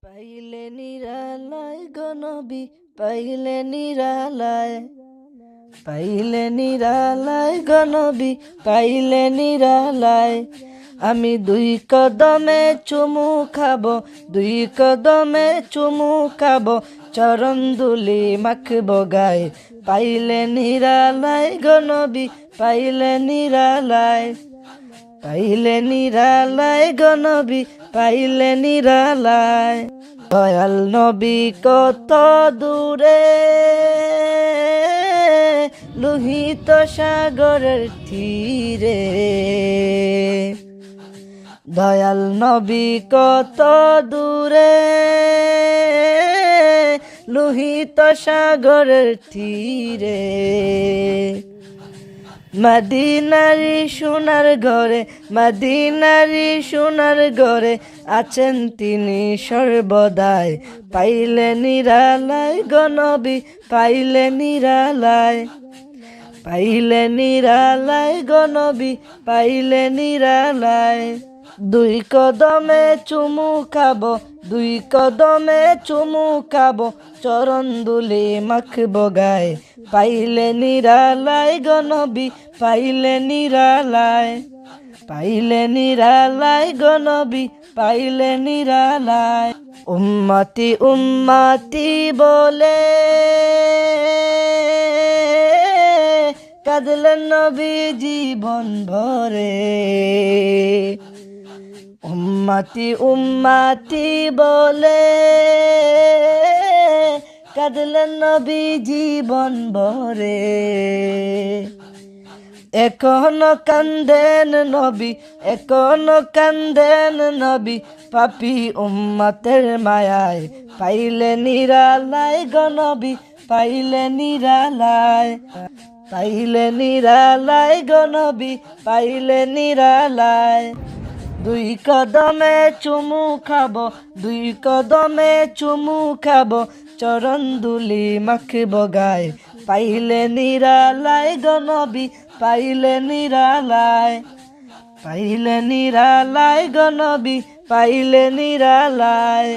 পাইলে নিরালায় গনবি, পাইলে নিরালায়, পাইলে নিরালায় গনবি, পাইলে নিরালায়। আমি দুই কদমে চুমু খাবো, দুই কদমে চুমু খাবো, চরণ দুলি মাখবো গায়ে। পাইলে নিরালায় গনবি, পাইলে নিরালায়, পাইলে নিরালায় গনবি, পাইলে নিরালায়। দয়াল নবী কত দূরে, লোহিত সাগরের তীরে। দয়াল নবী কত দূরে, লোহিত সাগরের তীরে। মদিনারি সোনার ঘরে, মদিনারি সোনার ঘরে আছেন তিনি সর্বদাই। পাইলে নিরালায় গনবি, পাইলে নিরালায়, পাইলে নিরালায় গনবি, পাইলে নিরালায়। দুই কদমে চুমু খাবো, দুই কদমে চুমু খাবো, চরণ দুলি মাখবো গায়ে। পাইলে নিরালায় গনবি, পাইলে নিরালায়, পাইলে নিরালায় গনবি, পাইলে নিরালায়। উম্মতি উম্মতি বলে কাঁদলেন নবী জীবন ভরে। উম্মতি উম্মতি বলে কাঁদলেন নবী জীবন ভরে। এখনো কান্দেন নবী, এখনো কান্দেন নবী, পাপী উম্মতের মায়ায়। পাইলে নিরালায় গনবি, পাইলে নিরালায়, পাইলে নিরালায় গনবি, পাইলে নিরালায়। দুই কদমে চুমু খাবো, দুই কদমে চুমু খাবো, চরণ দুলি মাখবো গায়ে। পাইলে নিরালায় গনবি, পাইলে নিরালায়, পাইলে নিরালায় গনবি, পাইলে নিরালায়।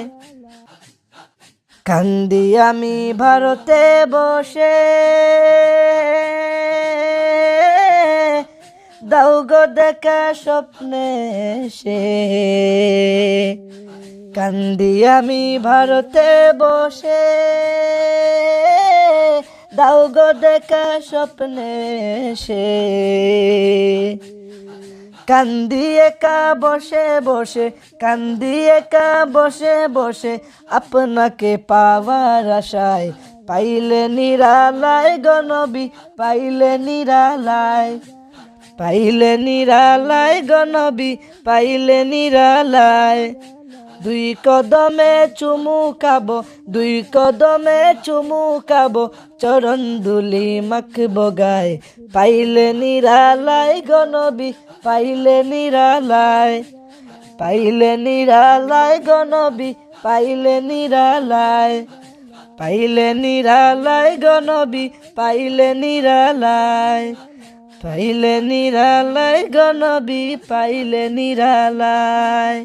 কান্দি আমি ভারতে বসে, দাও গো দেখা স্বপ্নে সে। কান্দি আমি ভারতে বসে, দাও গো দেখা স্বপ্নে সে। কান্দি একা বসে বসে, কান্দি একা বসে বসে, আপনাকে পাওয়ার আশায়। পাইলে নিরালায় গনবি, পাইলে নিরালায়, পাইলে নিরালায় গনবি, পাইলে নিরালায়। দুই কদমে চুমু খাবো, দুই কদমে চুমু খাবো, চরণ দুলি মাখবো গায়ে। পাইলে নিরালায় গনবি, পাইলে নিরালায়, পাইলে নিরালায় গনবি, পাইলে নিরালায়, পাইলে নিরালায় গনবি, পাইলে নিরালায়, পাইলে নিরালায় গনবি, পাইলে নিরালায়।